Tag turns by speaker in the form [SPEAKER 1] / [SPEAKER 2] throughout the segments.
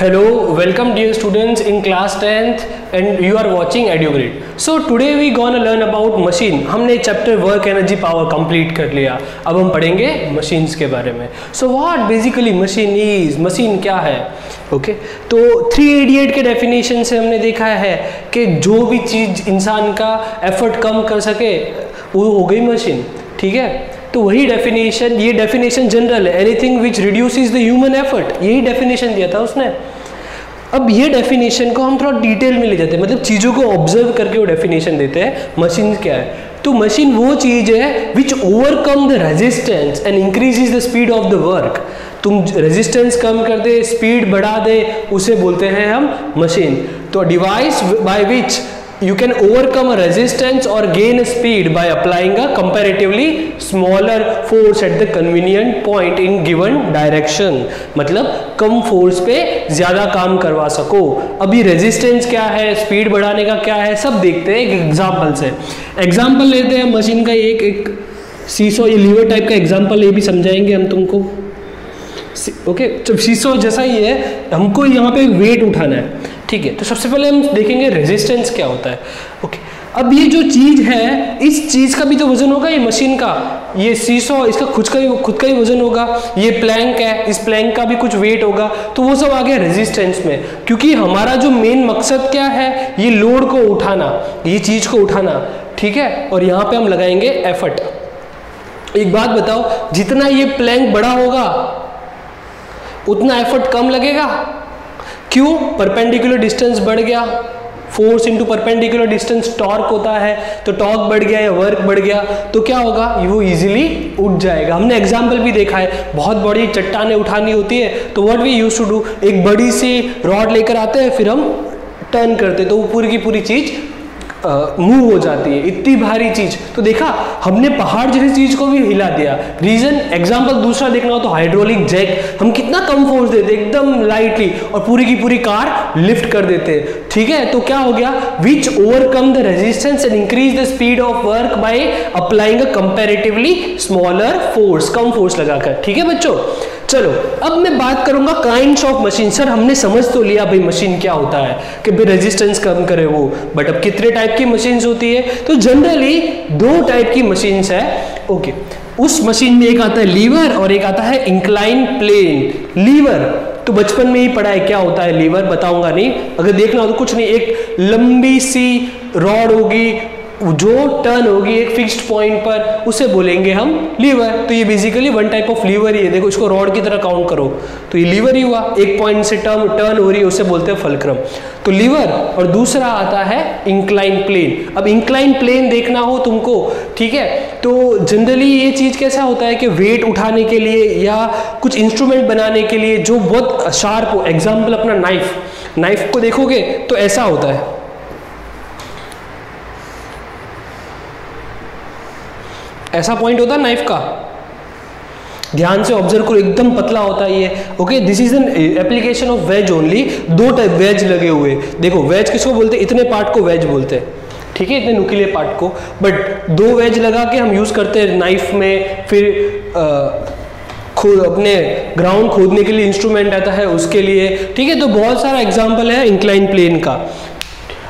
[SPEAKER 1] Hello, welcome dear students in class 10th and you are watching EduGrid. So today we gonna learn about machine. हमने chapter work energy power complete कर लिया. अब हम पढ़ेंगे machines के बारे में. So what basically machine is? Machine क्या है? ओके तो 388 के डेफिनेशन से हमने देखा है कि जो भी चीज़ इंसान का एफर्ट कम कर सके वो हो गई मशीन. ठीक है, तो वही डेफिनेशन, ये डेफिनेशन जनरल है, anything which reduces the human effort, यही डेफिनेशन दिया था उसने. अब ये डेफिनेशन को हम थोड़ा डिटेल में ले जाते हैं, मतलब चीज़ों को ऑब्जर्व करके वो डेफिनेशन देते हैं. मशीन क्या है? तो मशीन वो चीज़ है which overcome the resistance and increases the speed of the work. तुम रेजिस्टेंस कम कर दे, स्पीड बढ़ा दे, उसे बोलते हैं हम मशीन. तो device by which you can overcome a resistance or gain a speed by applying a comparatively smaller force at the convenient point in given direction. मतलब कम फोर्स पे ज़्यादा काम करवा सको. अभी रेजिस्टेंस क्या है, स्पीड बढ़ाने का क्या है, सब देखते हैं एक एग्जाम्पल से. एग्जाम्पल लेते हैं मशीन का एक सीसो, ये लीवर टाइप का एग्जाम्पल, ये भी समझाएंगे हम तुमको. ओके, जब सीसो जैसा ही है, हमको यहाँ पे वेट उठाना है. ठीक है, तो सबसे पहले हम देखेंगे रेजिस्टेंस क्या होता है. ओके, अब ये जो चीज़ है, इस चीज़ का भी तो वजन होगा, ये मशीन का, ये सीसो इसका खुद का ही वजन होगा. ये प्लैंक है, इस प्लैंक का भी कुछ वेट होगा. तो वो सब आ गया रेजिस्टेंस में, क्योंकि हमारा जो मेन मकसद क्या है, ये लोड को उठाना, ये चीज़ को उठाना. ठीक है, और यहाँ पे हम लगाएंगे एफर्ट. एक बात बताओ, जितना ये प्लैंक बड़ा होगा उतना एफर्ट कम लगेगा. क्यों? परपेंडिकुलर डिस्टेंस बढ़ गया, force into perpendicular distance torque होता है, तो टॉर्क बढ़ गया या वर्क बढ़ गया, तो क्या होगा, वो इजीली उठ जाएगा. हमने एग्जांपल भी देखा है, बहुत बड़ी चट्टानें उठानी होती है तो what we used to do, एक बड़ी सी रॉड लेकर आते हैं, फिर हम टर्न करते, तो वो पूरी की पूरी चीज़ मूव हो जाती है. इतनी भारी चीज, तो देखा हमने पहाड़ जैसी चीज को भी हिला दिया. रीजन, एग्जांपल दूसरा देखना हो तो हाइड्रोलिक जैक, हम कितना कम फोर्स देते, एकदम लाइटली, और पूरी की पूरी कार लिफ्ट कर देते. ठीक है, तो क्या हो गया, which overcome the resistance and increase the speed of work by applying a comparatively smaller force, कम फोर्स लगाकर. ठीक है बच्चों, चलो अब मैं बात करूंगा काइंड्स ऑफ मशीन. सर हमने समझ तो लिया भाई मशीन क्या होता है, कि भाई रेजिस्टेंस कम करे वो, बट अब कितने टाइप की मशीन्स होती है? तो जनरली दो टाइप की मशीन्स है. ओके, उस मशीन में एक आता है लीवर और एक आता है इंक्लाइन प्लेन. लीवर तो बचपन में ही पढ़ा है, क्या होता है लीवर, बताऊंगा नहीं. अगर देखना हो तो कुछ नहीं, एक लंबी सी रॉड होगी जो टर्न होगी एक फिक्स्ड पॉइंट पर, उसे बोलेंगे हम लीवर. तो ये basically one type of lever ही है. देखो इसको रॉड की तरह काउंट करो तो ये लीवर ही हुआ, एक पॉइंट से टर्न हो रही है, उसे बोलते हैं फल्क्रम. तो लीवर, और दूसरा आता है इंक्लाइन प्लेन. अब इंक्लाइन प्लेन देखना हो तुमको, ठीक है, तो जनरली ये चीज कैसा होता है कि वेट उठाने के लिए या कुछ इंस्ट्रूमेंट बनाने के लिए जो बहुत शार्प हो, एग्जाम्पल अपना नाइफ को देखोगे तो ऐसा होता है, ऐसा पॉइंट होता है नाइफ का, ध्यान से ऑब्जर्व करो, एकदम पतला होता है ये. Okay, this is an application of ways only. दो टाइप वेज लगे हुए, देखो वेज किसको बोलते हैं, इतने पार्ट को वेज बोलते हैं. ठीक है, इतने नुकीले पार्ट को, बट दो वेज लगा के हम यूज करते हैं नाइफ में. फिर अपने ग्राउंड खोदने के लिए इंस्ट्रूमेंट आता है उसके लिए. ठीक है, तो बहुत सारा एग्जाम्पल है इंक्लाइन प्लेन का.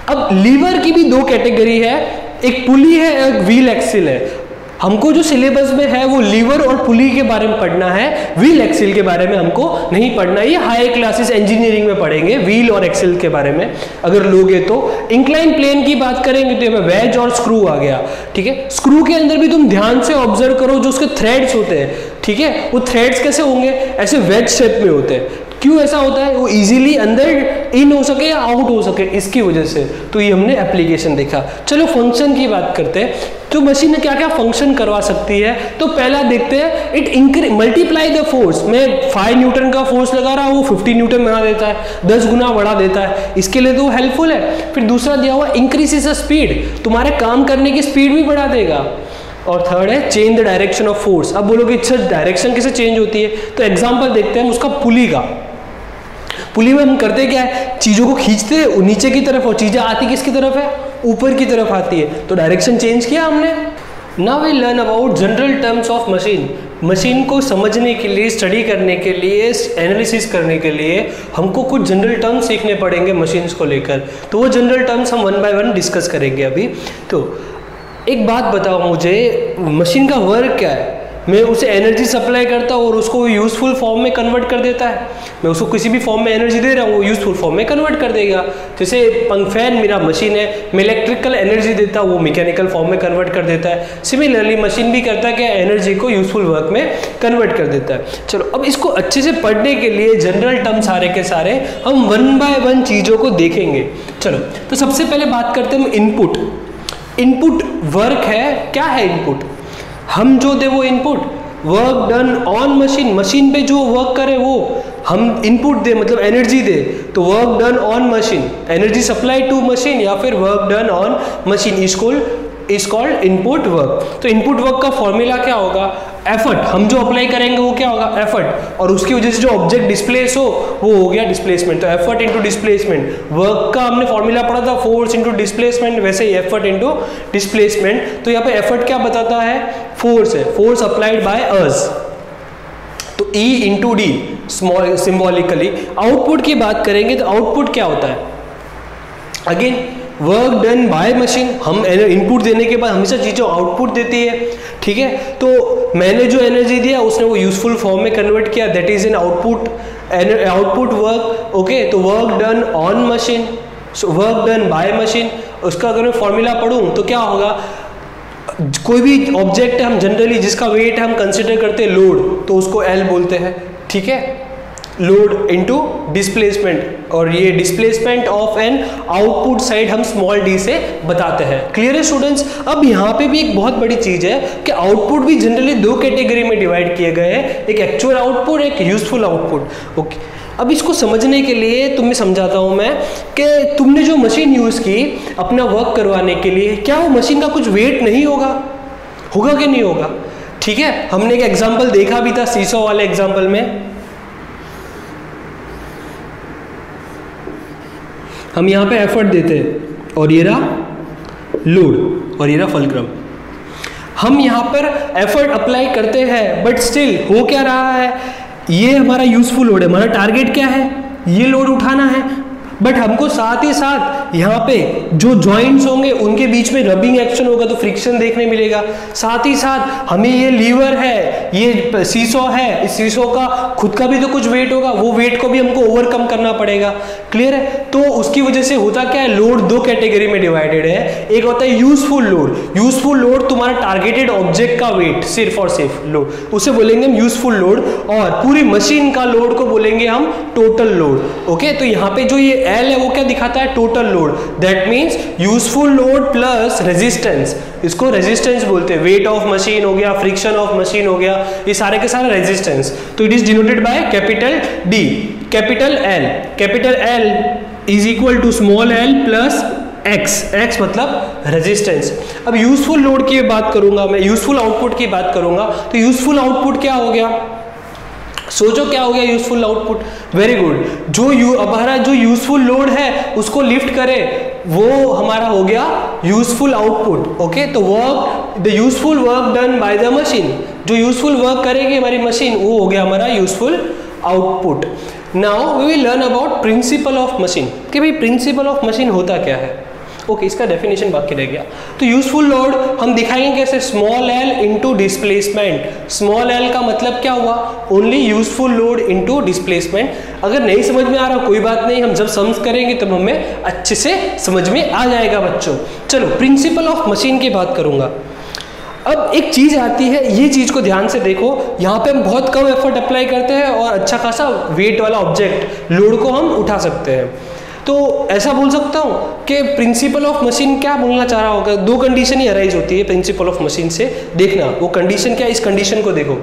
[SPEAKER 1] अब लीवर की भी दो कैटेगरी है, एक पुली है, एक व्हील एक्सिल है. हमको जो सिलेबस में है वो लीवर और पुली के बारे में पढ़ना है, व्हील एक्सिल के बारे में हमको नहीं पढ़ना. ये हाई क्लासेस इंजीनियरिंग में पढ़ेंगे व्हील और एक्सिल के बारे में अगर लोगे तो. इंक्लाइन प्लेन की बात करेंगे तो वेज और स्क्रू आ गया. ठीक है, स्क्रू के अंदर भी तुम ध्यान से ऑब्जर्व करो, जो उसके थ्रेड्स होते हैं, ठीक है, वो थ्रेड्स कैसे होंगे, ऐसे वेज शेप में होते हैं. क्यों ऐसा होता है, वो इजीली अंदर इन हो सके या आउट हो सके, इसकी वजह से. तो ये हमने एप्लीकेशन देखा. चलो फंक्शन की बात करते हैं, तो मशीन क्या क्या फंक्शन करवा सकती है. तो पहला देखते हैं, इट मल्टीप्लाई द फोर्स. मैं 5 न्यूटन का फोर्स लगा रहा हूँ, वो 50 न्यूटन बना देता है, 10 गुना बढ़ा देता है, इसके लिए तो हेल्पफुल है. फिर दूसरा दिया हुआ इंक्रीजेस द स्पीड, तुम्हारे काम करने की स्पीड भी बढ़ा देगा. और थर्ड है change the direction of force. अब बोलोगे अच्छा डायरेक्शन कैसे चेंज होती है, तो एग्जाम्पल देखते हैं उसका पुली का. पुली में हम करते क्या है, चीज़ों को खींचते हैं नीचे की तरफ, और चीज़ें आती किसकी तरफ है, ऊपर की तरफ आती है, तो डायरेक्शन चेंज किया हमने. Now we learn about general terms of machine. Machine को समझने के लिए, स्टडी करने के लिए, एनालिसिस करने के लिए हमको कुछ जनरल टर्म्स सीखने पड़ेंगे मशीन्स को लेकर। तो वो जनरल टर्म्स हम वन बाय वन डिस्कस करेंगे अभी। तो एक बात बताओ मुझे, मशीन का वर्क क्या है? मैं उसे एनर्जी सप्लाई करता हूँ और उसको यूज़फुल फॉर्म में कन्वर्ट कर देता है। मैं उसको किसी भी फॉर्म में एनर्जी दे रहा हूँ, वो यूज़फुल फॉर्म में कन्वर्ट कर देगा। जैसे फैन मेरा मशीन है, मैं इलेक्ट्रिकल एनर्जी देता हूँ, वो मैकेनिकल फॉर्म में कन्वर्ट कर देता है। सिमिलरली मशीन भी करता है कि एनर्जी को यूज़फुल वर्क में कन्वर्ट कर देता है। चलो अब इसको अच्छे से पढ़ने के लिए जनरल टर्म सारे के सारे हम वन बाय वन चीज़ों को देखेंगे। चलो तो सबसे पहले बात करते हैं हम इनपुट। इनपुट वर्क है, क्या है इनपुट? हम जो दे वो input, work done on machine, machine पे जो वर्क करे वो हम इनपुट दे, मतलब एनर्जी दे। तो work done on machine, energy supply to machine, या फिर work done on machine is called input work. तो इनपुट वर्क का फॉर्मूला क्या होगा? एफर्ट। हम जो अप्लाई करेंगे वो क्या होगा? एफर्ट। और उसकी वजह से जो ऑब्जेक्ट डिस्प्लेस हो वो हो गया डिस्प्लेसमेंट। तो एफर्ट इंटू डिस्प्लेसमेंट, वर्क का हमने फॉर्मूला पढ़ा था फोर्स इंटू डिस्प्लेसमेंट, वैसे ही एफर्ट इंटू डिस्प्लेसमेंट। तो यहाँ पे एफर्ट क्या बताता है? फोर्स है, फोर्स अप्लाइड बाय अस। तो E into D small symbolically. Output की बात करेंगे तो आउटपुट क्या होता है? Again work done by machine. हम इनपुट देने के बाद हमेशा चीज़ों आउटपुट देती है, ठीक है। तो मैंने जो एनर्जी दिया उसने वो यूजफुल फॉर्म में कन्वर्ट किया, that is an output work. Okay, तो work done on machine, work done by machine. उसका अगर मैं फॉर्मूला पढ़ूँ तो क्या होगा? कोई भी ऑब्जेक्ट है हम जनरली जिसका वेट हम कंसिडर करते हैं लोड, तो उसको L बोलते हैं, ठीक है। लोड इनटू डिस्प्लेसमेंट, और ये displacement of an output side हम स्मॉल d से बताते हैं। क्लियर है स्टूडेंट्स? अब यहाँ पे भी एक बहुत बड़ी चीज है कि आउटपुट भी जनरली दो कैटेगरी में डिवाइड किए गए हैं, एक एक्चुअल आउटपुट, एक यूजफुल आउटपुट। ओके, अब इसको समझने के लिए तुम्हें समझाता हूँ मैं कि तुमने जो मशीन यूज की अपना वर्क करवाने के लिए, क्या वो मशीन का कुछ वेट नहीं होगा? होगा कि नहीं होगा? ठीक है, हमने एक एग्जाम्पल देखा भी था सीसो वाले एग्जाम्पल में। हम यहाँ पे एफर्ट देते हैं और ये रहा लोड और ये रहा फलक्रम। हम यहाँ पर एफर्ट अप्लाई करते हैं बट स्टिल हो क्या रहा है? ये हमारा यूजफुल लोड है, हमारा टारगेट क्या है? ये लोड उठाना है। बट हमको साथ ही साथ यहाँ पे जो जॉइंट्स होंगे उनके बीच में रबिंग एक्शन होगा तो फ्रिक्शन देखने मिलेगा। साथ ही साथ हमें ये लीवर है, ये सीसो है, इस सीसो का खुद का भी तो कुछ वेट होगा, वो वेट को भी हमको ओवरकम करना पड़ेगा। क्लियर है? तो उसकी वजह से होता क्या है? लोड दो कैटेगरी में डिवाइडेड है। एक होता है यूजफुल लोड। यूजफुल लोड तुम्हारा टारगेटेड ऑब्जेक्ट का वेट, सिर्फ और सिर्फ लोड, उसे बोलेंगे हम यूजफुल लोड। और पूरी मशीन का लोड को बोलेंगे हम टोटल लोड। ओके, तो यहाँ पे जो ये L है वो क्या दिखाता है? Total load. That means useful load plus resistance, इसको रेजिस्टेंस बोलते हैं। वेट ऑफ मशीन हो गया, फ्रिक्शन ऑफ मशीन हो गया, ये सारे के सारे रेजिस्टेंस। तो it is denoted by capital D, capital L। Capital L is equal to small l plus x मतलब रेजिस्टेंस। अब यूजफुल लोड की बात करूंगा मैं, यूजफुल आउटपुट की बात करूंगा। तो यूजफुल आउटपुट क्या हो गया? सोचो क्या हो गया यूजफुल आउटपुट? वेरी गुड, जो हमारा जो यूजफुल लोड है उसको लिफ्ट करे वो हमारा हो गया यूजफुल आउटपुट। ओके, तो work, the useful work done by the machine, जो यूजफुल वर्क करेगी हमारी मशीन वो हो गया हमारा useful output. Now we will learn about principle of machine, कि भाई प्रिंसिपल ऑफ मशीन होता क्या है। ओके, इसका डेफिनेशन बाकी रह गया। तो यूजफुल लोड हम दिखाएंगे कैसे? Small l into displacement. Small l का मतलब क्या हुआ? Only useful load into displacement. अगर नहीं समझ में आ रहा कोई बात नहीं, हम जब समझ करेंगे तब हमें अच्छे से समझ में आ जाएगा बच्चों। चलो प्रिंसिपल ऑफ मशीन की बात करूंगा। अब एक चीज आती है, ये चीज को ध्यान से देखो, यहाँ पे हम बहुत कम एफर्ट अप्लाई करते हैं और अच्छा खासा वेट वाला ऑब्जेक्ट लोड को हम उठा सकते हैं। तो ऐसा बोल सकता हूँ कि प्रिंसिपल ऑफ मशीन क्या बोलना चाह रहा होगा? दो कंडीशन ही अराइज होती है प्रिंसिपल ऑफ मशीन से। देखना वो कंडीशन क्या है, इस कंडीशन को देखो।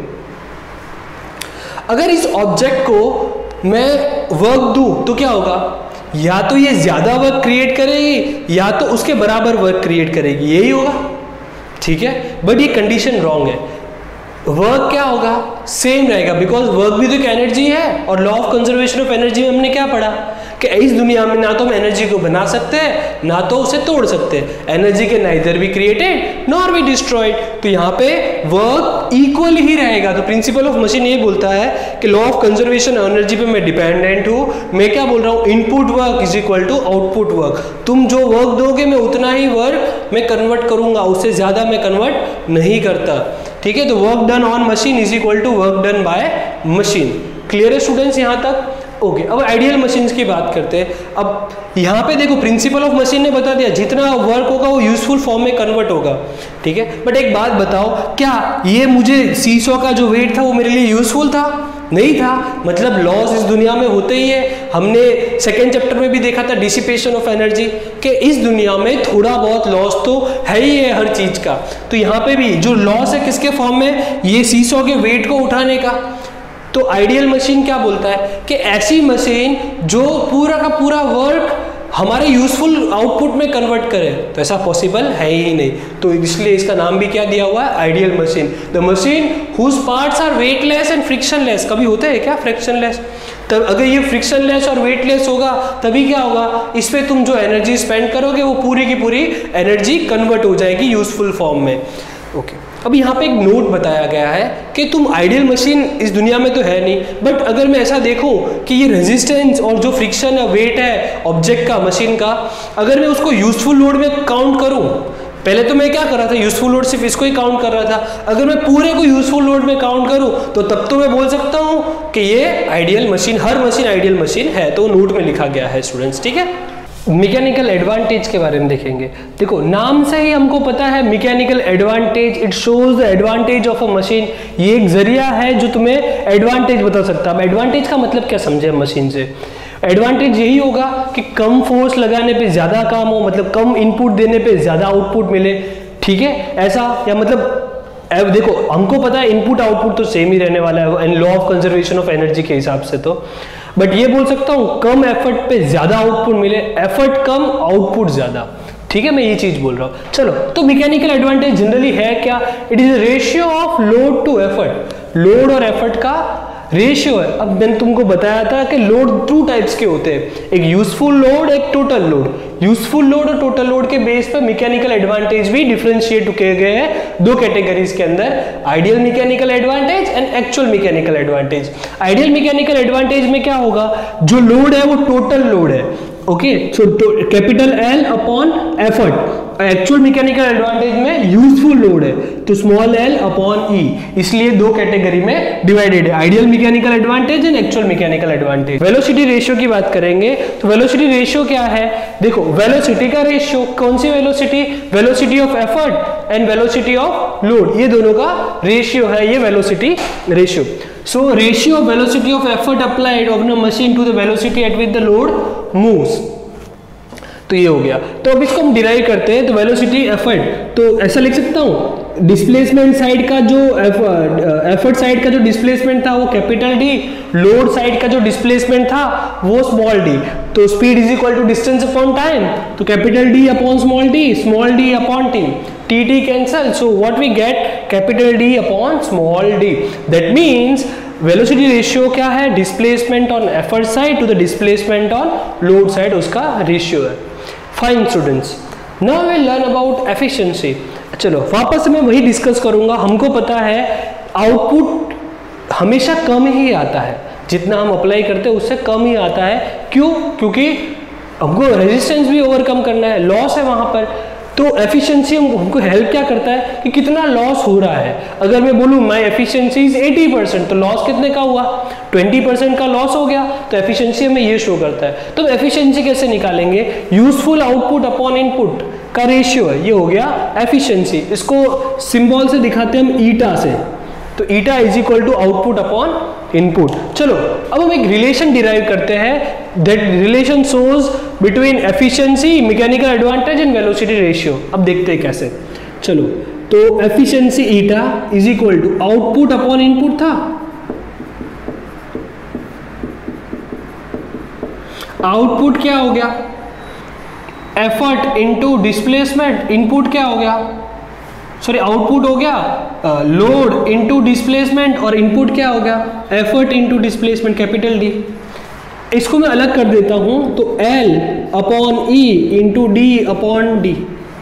[SPEAKER 1] अगर इस ऑब्जेक्ट को मैं वर्क दूं तो क्या होगा? या तो ये ज्यादा वर्क क्रिएट करेगी या तो उसके बराबर वर्क क्रिएट करेगी, यही होगा, ठीक है। बट ये कंडीशन रॉन्ग है। वर्क क्या होगा? सेम रहेगा, बिकॉज वर्क भी तो एक एनर्जी है और law of conservation of energy में हमने क्या पढ़ा कि इस दुनिया में ना तो हम एनर्जी को बना सकते हैं ना तो उसे तोड़ सकते हैं। एनर्जी के neither be created nor be destroyed, तो यहाँ पे वर्क इक्वल ही रहेगा। तो प्रिंसिपल ऑफ मशीन ये बोलता है कि लॉ ऑफ कंजर्वेशन एनर्जी पे मैं डिपेंडेंट हूँ। मैं क्या बोल रहा हूँ, input work is equal to output work. तुम जो वर्क दोगे मैं उतना ही वर्क मैं कन्वर्ट करूंगा, उससे ज्यादा मैं कन्वर्ट नहीं करता। ठीक है, तो work done on machine is equal to work done by machine. Clear है स्टूडेंट्स यहाँ तक? ओके, अब आइडियल मशीन्स की बात करते हैं। अब यहाँ पे देखो प्रिंसिपल ऑफ मशीन ने बता दिया जितना वर्क होगा वो यूजफुल फॉर्म में कन्वर्ट होगा। ठीक है, बट एक बात बताओ, क्या ये मुझे सीसॉ का जो वेट था वो मेरे लिए यूजफुल था? नहीं था। मतलब लॉस इस दुनिया में होते ही है। हमने सेकेंड चैप्टर में भी देखा था डिसिपेशन ऑफ एनर्जी, कि इस दुनिया में थोड़ा बहुत लॉस तो है ही है हर चीज का। तो यहाँ पे भी जो लॉस है किसके फॉर्म में, ये सीसॉ के वेट को उठाने का। तो आइडियल मशीन क्या बोलता है कि ऐसी मशीन जो पूरा का पूरा वर्क हमारे यूजफुल आउटपुट में कन्वर्ट करे, तो ऐसा पॉसिबल है ही नहीं। तो इसलिए इसका नाम भी क्या दिया हुआ है, ideal machine. The machine whose parts are weightless and frictionless. कभी होते हैं क्या फ्रिक्शनलेस? तब अगर ये फ्रिक्शनलेस और वेटलेस होगा तभी क्या होगा, इस पे तुम जो एनर्जी स्पेंड करोगे वो पूरी की पूरी एनर्जी कन्वर्ट हो जाएगी यूजफुल फॉर्म में। ओके, अब यहाँ पे एक नोट बताया गया है कि तुम आइडियल मशीन इस दुनिया में तो है नहीं, बट अगर मैं ऐसा देखूं कि ये रेजिस्टेंस और जो फ्रिक्शन है वेट है ऑब्जेक्ट का मशीन का, अगर मैं उसको यूजफुल लोड में काउंट करूं, पहले तो मैं क्या कर रहा था, यूजफुल लोड सिर्फ इसको ही काउंट कर रहा था। अगर मैं पूरे को यूजफुल लोड में काउंट करूं तो तब तो मैं बोल सकता हूं कि ये आइडियल मशीन, हर मशीन आइडियल मशीन है। तो नोट में लिखा गया है स्टूडेंट्स। ठीक है, मैकेनिकल एडवांटेज के बारे में देखेंगे। देखो नाम से ही हमको पता है mechanical advantage, it shows the advantage of a machine. ये एक जरिया है जो तुम्हें एडवांटेज बता सकता है। अब एडवांटेज का मतलब क्या समझे मशीन से? एडवांटेज यही होगा कि कम फोर्स लगाने पे ज्यादा काम हो, मतलब कम इनपुट देने पे ज्यादा आउटपुट मिले। ठीक है, ऐसा या मतलब देखो हमको पता है इनपुट आउटपुट तो सेम ही रहने वाला है and law of conservation of energy के हिसाब से, तो बट ये बोल सकता हूं कम एफर्ट पे ज्यादा आउटपुट मिले, एफर्ट कम आउटपुट ज्यादा। ठीक है, मैं ये चीज बोल रहा हूं। चलो, तो मैकेनिकल एडवांटेज जनरली है क्या? It is ratio of load to effort. Load और एफर्ट का रेशियो है। अब मैंने तुमको बताया था कि लोड 2 टाइप्स के होते हैं, एक यूजफुल लोड, एक टोटल लोड। यूजफुल लोड और टोटल लोड के बेस पर मैकेनिकल एडवांटेज भी डिफरेंशिएट किए गए हैं 2 कैटेगरीज के अंदर, ideal mechanical advantage and actual mechanical advantage. Ideal mechanical advantage में क्या होगा, जो लोड है वो टोटल लोड है। Okay, so capital L upon effort. Actual mechanical advantage में यूजफुल लोड है तो स्मॉल एल अपॉन ई, इसलिए 2 कैटेगरी में डिवाइडेड है, ideal mechanical advantage and actual mechanical advantage. Velocity ratio की बात करेंगे तो वेलोसिटी रेशियो क्या है? देखो वेलोसिटी का रेशियो, कौन सी velocity? Velocity of effort and velocity of load, ये दोनों का रेशियो है, ये velocity ratio. So ratio of velocity of effort applied on a machine to the velocity at which the load moves, तो ये हो गया। तो अब इसको हम डिराइव करते हैं, तो वेलोसिटी एफर्ट, तो ऐसा लिख सकता हूं डिस्प्लेसमेंट साइड का जो एफर्ट साइड का जो डिस्प्लेसमेंट था वो कैपिटल डी, लोड साइड का जो डिस्प्लेसमेंट था वो स्मॉल डी। तो speed is equal to distance upon time, तो capital D upon small d upon t, t t cancel, so what we get capital D upon small d. That means velocity ratio क्या है? Displacement on effort side to the displacement on load side, उसका ratio है। Fine students, now we learn about efficiency. चलो वापस मैं वही discuss करूंगा। हमको पता है आउटपुट हमेशा कम ही आता है, जितना हम अप्लाई करते हैं उससे कम ही आता है। क्यों? क्योंकि हमको रेजिस्टेंस भी ओवरकम करना है, लॉस है वहां पर। तो एफिशिएंसी हमको हेल्प क्या करता है कि कितना लॉस हो रहा है। अगर मैं बोलूँ माई एफिशिएंसी इज 80%, तो लॉस कितने का हुआ? 20% का लॉस हो गया। तो एफिशिएंसी हमें ये शो करता है। तो एफिशिएंसी कैसे निकालेंगे? यूजफुल आउटपुट अपॉन इनपुट का रेशियो है, ये हो गया एफिशिएंसी। इसको सिंबल से दिखाते हैं हम ईटा से, तो eta is equal to output upon input. चलो अब हम एक रिलेशन डिराइव करते हैं, that relation shows between efficiency, mechanical advantage and velocity ratio. अब देखते हैं कैसे। चलो, तो efficiency eta is equal to output upon input था, आउटपुट क्या हो गया? एफर्ट इनटू डिस्प्लेसमेंट, इनपुट क्या हो गया? सॉरी, आउटपुट हो गया लोड इनटू डिस्प्लेसमेंट और इनपुट क्या हो गया? Effort into displacement, capital D. इसको मैं अलग कर देता हूं तो L upon E into D upon D,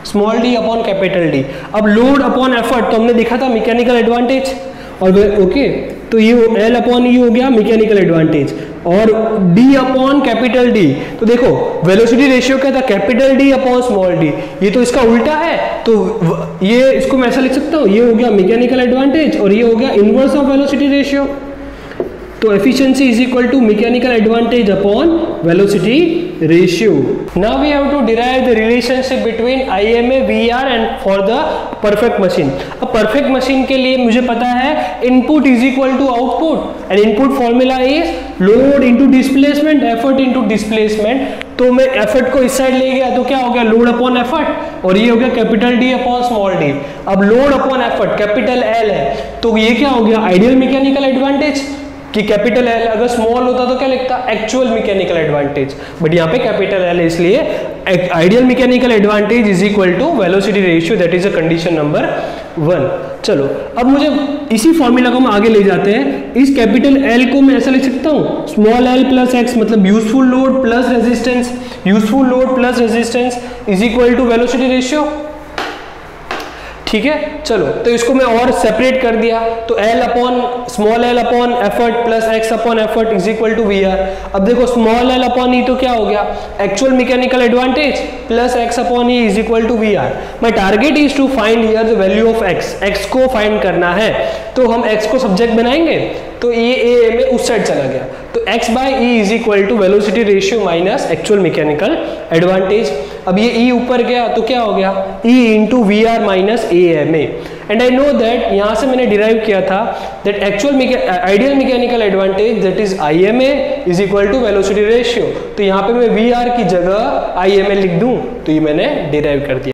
[SPEAKER 1] small d upon capital D। अब लोड अपॉन एफर्ट तो हमने देखा था मैकेनिकल एडवांटेज, और ओके तो ये L अपॉन E हो गया मैकेनिकल एडवांटेज, और D अपॉन कैपिटल D। तो देखो वेलोसिटी रेशियो क्या था, capital D upon small d, ये तो इसका उल्टा है, तो ये इसको मैं ऐसा लिख सकता हूँ, ये हो गया मैकेनिकल एडवांटेज और ये हो गया इनवर्स ऑफ वेलोसिटी रेशियो। तो efficiency is equal to mechanical advantage upon velocity ratio. Now we have to derive the relationship between IMA VR and for the perfect machine. अब परफेक्ट मशीन के लिए मुझे पता है input is equal to output, and input formula is load into displacement, effort into displacement. तो मैं effort को इस साइड ले गया तो क्या हो गया, लोड अपॉन एफर्ट, और ये हो गया capital D upon small d। अब load upon effort capital L है, तो ये क्या हो गया, आइडियल मैकेनिकल एडवांटेज, कि कैपिटल L अगर स्मॉल होता तो क्या लिखता, एक्चुअल मैकेनिकल एडवांटेज, बट यहाँ पे कैपिटल L है, इसलिए ideal mechanical advantage is equal to velocity ratio, that is a condition number 1। चलो अब मुझे इसी फॉर्मूला को हम आगे ले जाते हैं। इस कैपिटल L को मैं ऐसा लिख सकता हूँ, स्मॉल l प्लस x, मतलब useful load plus resistance, useful load plus resistance is equal to velocity ratio. ठीक है, चलो तो इसको मैं और सेपरेट कर दिया, तो L upon small l upon effort plus x upon effort is equal to VR। अब देखो स्मॉल l अपॉन E तो क्या हो गया, actual mechanical advantage plus x upon E is equal to VR। My target is to find here the value of x को find करना है, तो हम x को सब्जेक्ट बनाएंगे, तो ये A में उस साइड चला गया, तो x by E is equal to velocity ratio minus actual mechanical advantage. अब ये E ऊपर गया तो क्या हो गया, E into VR minus AMA, and I know that यहाँ से मैंने डिराइव किया था that actual ideal mechanical advantage that is IMA is equal to velocity ratio. तो यहाँ पे मैं VR की जगह IMA लिख दूं, तो ये मैंने डिराइव कर दिया।